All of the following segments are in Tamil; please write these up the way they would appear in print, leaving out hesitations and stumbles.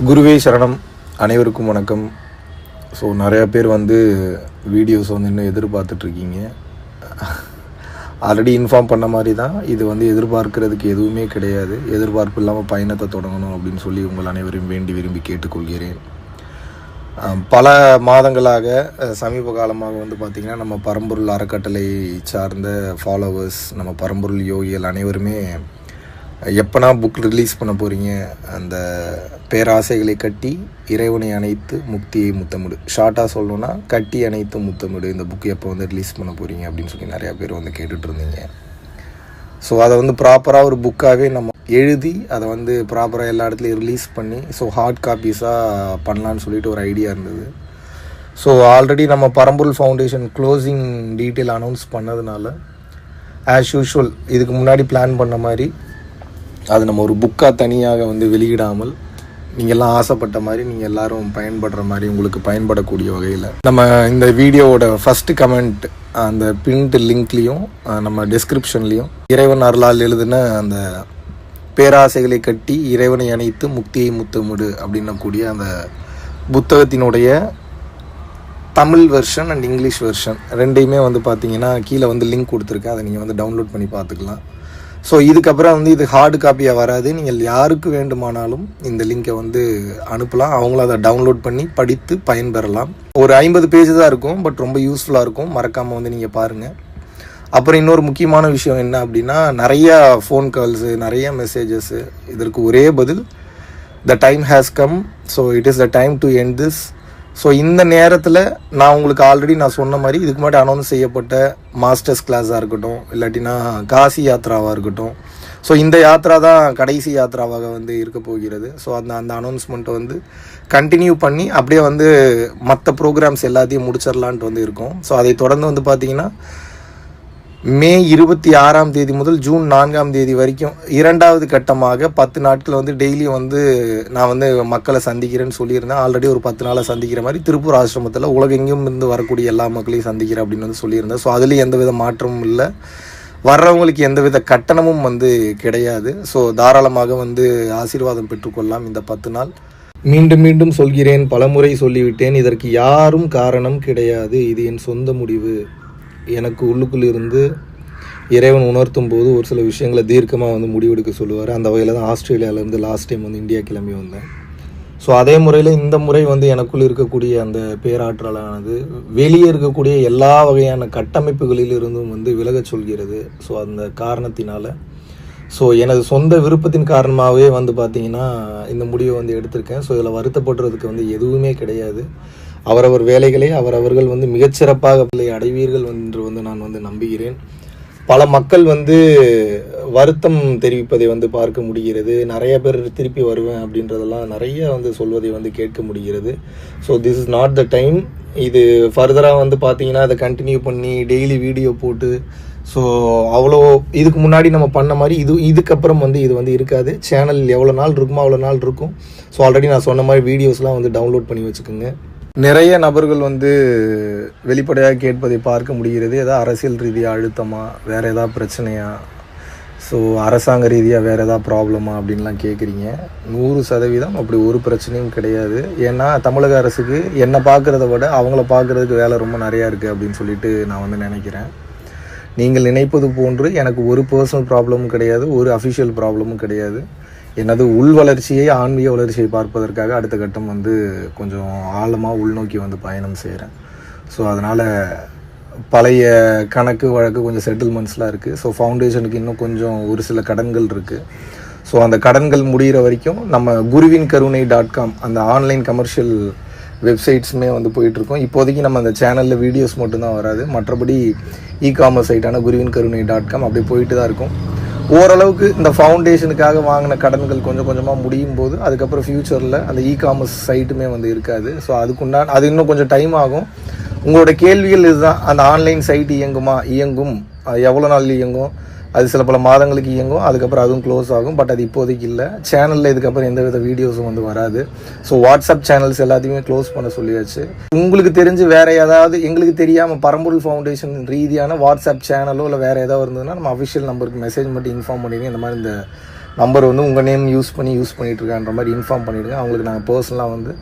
குருவே சரணம். அனைவருக்கும் வணக்கம். ஸோ நிறையா பேர் வீடியோஸ் இன்னும் எதிர்பார்த்துட்ருக்கீங்க. ஆல்ரெடி இன்ஃபார்ம் பண்ண மாதிரி தான் இது எதிர்பார்க்கிறதுக்கு எதுவுமே கிடையாது. எதிர்பார்ப்பு இல்லாமல் பயணத்தை தொடங்கணும் அப்படின்னு சொல்லி உங்கள் அனைவரையும் வேண்டி விரும்பி கேட்டுக்கொள்கிறேன். பல மாதங்களாக சமீப காலமாக பார்த்திங்கன்னா நம்ம பரம்பொருள் அறக்கட்டளை சார்ந்த ஃபாலோவர்ஸ், நம்ம பரம்பொருள் யோகிகள் அனைவருமே எப்போனா புக் ரிலீஸ் பண்ண போகிறீங்க, அந்த பேராசைகளை கட்டி இறைவனை அணைத்து முக்தியை முத்தமிடு, ஷார்ட்டாக சொல்லணுன்னா கட்டி அணைத்து முத்தமிடு, இந்த புக்கு எப்போ ரிலீஸ் பண்ண போகிறீங்க அப்படின்னு சொல்லி நிறையா பேர் கேட்டுட்டு இருந்தீங்க. ஸோ அதை ப்ராப்பராக ஒரு புக்காகவே நம்ம எழுதி அதை ப்ராப்பராக எல்லா இடத்துலையும் ரிலீஸ் பண்ணி ஹார்ட் காப்பீஸாக பண்ணலான்னு சொல்லிட்டு ஒரு ஐடியா இருந்தது. ஸோ ஆல்ரெடி நம்ம பரம்பொருள் ஃபவுண்டேஷன் க்ளோசிங் டீட்டெயில் அனௌன்ஸ் பண்ணதுனால ஆஸ் யூஷுவல் இதுக்கு முன்னாடி பிளான் பண்ண மாதிரி அது நம்ம ஒரு புக்காக தனியாக வெளியிடாமல் நீங்கள் எல்லாம் ஆசைப்பட்ட மாதிரி நீங்கள் எல்லாரும் பயன்படுற மாதிரி உங்களுக்கு பயன்படக்கூடிய வகையில் நம்ம இந்த வீடியோவோட ஃபஸ்ட்டு கமெண்ட் அந்த பின்ட் லிங்க்லேயும் நம்ம டிஸ்கிரிப்ஷன்லேயும் இறைவன் அருளால் எழுதின அந்த பேராசைகளை கட்டி இறைவனை அணைத்து முக்தியை முத்தமிடு அப்படின்னக்கூடிய அந்த புத்தகத்தினுடைய தமிழ் வெர்ஷன் அண்ட் இங்கிலீஷ் வெர்ஷன் ரெண்டையுமே பார்த்தீங்கன்னா கீழே லிங்க் கொடுத்துருக்கேன். அதை நீங்கள் டவுன்லோட் பண்ணி பார்த்துக்கலாம். ஸோ இதுக்கப்புறம் இது ஹார்டு காப்பியாக வராது. நீங்கள் யாருக்கு வேண்டுமானாலும் இந்த லிங்கை அனுப்பலாம். அவங்களும் அதை டவுன்லோட் பண்ணி படித்து பயன்பெறலாம். ஒரு 50 பேஜ் தான் இருக்கும், பட் ரொம்ப யூஸ்ஃபுல்லாக இருக்கும். மறக்காமல் நீங்கள் பாருங்கள். அப்புறம் இன்னொரு முக்கியமான விஷயம் என்ன அப்படின்னா, நிறையா ஃபோன் கால்ஸு, நிறைய மெசேஜஸ்ஸு. இதற்கு ஒரே பதில், the time has come, so it is the time to end this. So இந்த நேரத்தில் நான் உங்களுக்கு ஆல்ரெடி நான் சொன்ன மாதிரி இதுக்கு முன்னாடி அனௌன்ஸ் செய்யப்பட்ட மாஸ்டர்ஸ் கிளாஸாக இருக்கட்டும், இல்லாட்டினா காசி யாத்ராவாக இருக்கட்டும், ஸோ இந்த யாத்ரா தான் கடைசி யாத்ராவாக இருக்க போகிறது. ஸோ அந்த அனௌன்ஸ்மெண்ட்டை கண்டினியூ பண்ணி அப்படியே மற்ற ப்ரோக்ராம்ஸ் எல்லாத்தையும் முடிச்சிடலான்ட்டு இருக்கோம். ஸோ அதை தொடர்ந்து பார்த்தீங்கன்னா மே 26ஆம் தேதி முதல் ஜூன் 4ஆம் தேதி வரைக்கும் 2வது கட்டமாக 10 நாட்கள் டெய்லியும் நான் மக்களை சந்திக்கிறேன்னு சொல்லியிருந்தேன். ஆல்ரெடி ஒரு 10 நாளை சந்திக்கிற மாதிரி திருப்பூர் ஆசிரமத்தில் உலகெங்கும் இருந்து வரக்கூடிய எல்லா மக்களையும் சந்திக்கிறேன் அப்படின்னு சொல்லியிருந்தேன். ஸோ அதுலேயும் எந்தவித மாற்றமும் இல்லை. வர்றவங்களுக்கு எந்தவித கட்டணமும் கிடையாது. ஸோ தாராளமாக ஆசீர்வாதம் பெற்றுக்கொள்ளலாம் இந்த 10 நாள். மீண்டும் மீண்டும் சொல்கிறேன், பலமுறை சொல்லிவிட்டேன், இதற்கு யாரும் காரணம் கிடையாது. இது என் சொந்த முடிவு. எனக்கு உள்ளுக்குள் இருந்து இறைவன் உணர்த்தும் போது ஒரு சில விஷயங்களை தீர்க்கமாக முடிவெடுக்க சொல்லுவார். அந்த வகையில் தான் ஆஸ்திரேலியாவிலேருந்து லாஸ்ட் டைம் இந்தியா கிளம்பி வந்தேன். ஸோ அதே முறையில் இந்த முறை எனக்குள் இருக்கக்கூடிய அந்த பேராற்றலானது வெளியே இருக்கக்கூடிய எல்லா வகையான கட்டமைப்புகளில் இருந்தும் விலகச் சொல்கிறது. ஸோ அந்த காரணத்தினால எனது சொந்த விருப்பத்தின் காரணமாகவே பார்த்திங்கன்னா இந்த முடிவை எடுத்திருக்கேன். ஸோ இதில் வருத்தப்படுறதுக்கு எதுவுமே கிடையாது. அவரவர் வேலைகளை அவரவர்கள் மிகச்சிறப்பாக அடைவீர்கள் என்று நான் நம்புகிறேன். பல மக்கள் வருத்தம் தெரிவிப்பதை பார்க்க முடிகிறது. நிறைய பேர் திருப்பி வருவேன் அப்படின்றதெல்லாம் நிறைய சொல்வதை கேட்க முடிகிறது. So this is not the time. இது ஃபர்தராக பார்த்தீங்கன்னா அதை கண்டினியூ பண்ணி டெய்லி வீடியோ போட்டு ஸோ அவ்வளோ இதுக்கு முன்னாடி நம்ம பண்ண மாதிரி இதுக்கப்புறம் இது இருக்காது. சேனல் எவ்வளோ நாள் இருக்குமோ அவ்வளோ நாள் இருக்கும். ஸோ ஆல்ரெடி நான் சொன்ன மாதிரி வீடியோஸ்லாம் டவுன்லோட் பண்ணி வச்சுக்கோங்க. நிறைய நபர்கள் வெளிப்படையாக கேட்பதை பார்க்க முடிகிறது. ஏதாவது அரசியல் ரீதியாக அழுத்தமா, வேறு ஏதாவது பிரச்சனையா, ஸோ அரசாங்க ரீதியாக வேறு ஏதாவது ப்ராப்ளமா அப்படின்லாம் கேட்குறீங்க. 100% அப்படி ஒரு பிரச்சனையும் கிடையாது. ஏன்னா தமிழக அரசுக்கு என்னை பார்க்குறத விட அவங்கள பார்க்குறதுக்கு வேலை ரொம்ப நிறையா இருக்குது அப்படின்னு சொல்லிட்டு நான் நினைக்கிறேன். நீங்கள் நினைப்பது போன்று எனக்கு ஒரு பர்சனல் ப்ராப்ளமும் கிடையாது, ஒரு அஃபிஷியல் ப்ராப்ளமும் கிடையாது. எனது உள் வளர்ச்சியை, ஆன்மீக வளர்ச்சியை பார்ப்பதற்காக அடுத்த கட்டம் கொஞ்சம் ஆழமாக உள்நோக்கி பயணம் செய்கிறேன். ஸோ அதனால் பழைய கணக்கு வழக்கு கொஞ்சம் செட்டில்மெண்ட்ஸ்லாம் இருக்குது. ஸோ ஃபவுண்டேஷனுக்கு இன்னும் கொஞ்சம் ஒரு சில கடன்கள் இருக்குது. ஸோ அந்த கடன்கள் முடிகிற வரைக்கும் நம்ம guruvinkkarunai.com அந்த ஆன்லைன் கமர்ஷியல் வெப்சைட்ஸுமே போயிட்டுருக்கோம். இப்போதைக்கு நம்ம அந்த சேனலில் வீடியோஸ் மட்டும்தான் வராது. மற்றபடி இ-காமர்ஸ் சைட்டான guruvinkkarunai.com அப்படியே போயிட்டு தான் இருக்கும். ஓரளவுக்கு இந்த ஃபவுண்டேஷனுக்காக வாங்கின கடன்கள் கொஞ்சம் கொஞ்சமாக முடியும் போது அதுக்கப்புறம் ஃப்யூச்சரில் அந்த இ-காமர்ஸ் சைட்டுமே இருக்குது. ஸோ அதுக்குண்டான அது இன்னும் கொஞ்சம் டைம் ஆகும். உங்களோட கேள்விகள் இதுதான், அந்த ஆன்லைன் சைட் இயங்கும், எவ்வளோ நாள் இயங்கும், அது சில பல மாதங்களுக்கு இயங்கும், அதுக்கப்புறம் அதுவும் க்ளோஸ் ஆகும். பட் அது இப்போதைக்கு இல்லை. சேனலில் இதுக்கப்புறம் எந்தவித வீடியோஸும் வராது. ஸோ வாட்ஸ்அப் சேனல்ஸ் எல்லாத்தையுமே க்ளோஸ் பண்ண சொல்லியாச்சு. உங்களுக்கு தெரிஞ்சு வேறு ஏதாவது எங்களுக்கு தெரியாமல் பரம்பொருள் ஃபவுண்டேஷன் ரீதியான வாட்ஸ்அப் சேனலோ இல்லை வேறு ஏதாவது இருந்ததுன்னா நம்ம அஃபிஷியல் நம்பருக்கு மெசேஜ் மட்டும் இன்ஃபார்ம் பண்ணிடுங்க. இந்த மாதிரி இந்த நம்பர் வந்து உங்கள் நேம் யூஸ் பண்ணிகிட்டு இருக்கான்ற மாதிரி இன்ஃபார்ம் பண்ணிவிடுங்க. அவங்களுக்கு நாங்கள் பர்சனலாக வந்து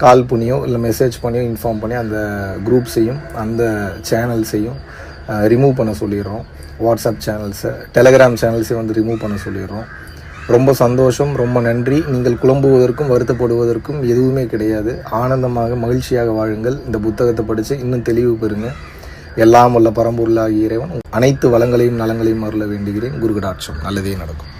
கால் பண்ணியோ இல்லை மெசேஜ் பண்ணியோ இன்ஃபார்ம் பண்ணி அந்த குரூப்ஸையும் அந்த சேனல்ஸையும் ரிமூவ் பண்ண சொல்லிடுறோம். வாட்ஸ்அப் சேனல்ஸை, டெலகிராம் சேனல்ஸை வந்து ரிமூவ் பண்ண சொல்லிடுறோம். ரொம்ப சந்தோஷம், ரொம்ப நன்றி. நீங்கள் குழம்புவதற்கும் வருத்தப்படுவதற்கும் எதுவுமே கிடையாது. ஆனந்தமாக மகிழ்ச்சியாக வாழுங்கள். இந்த புத்தகத்தை படித்து இன்னும் தெளிவு பெறுங்க. எல்லாம் வல்ல பரம்பொருளாகிய இறைவன் அனைத்து வளங்களையும் நலங்களையும் அருள வேண்டுகிறேன். குரு கடாட்சம். நல்லதே நடக்கும்.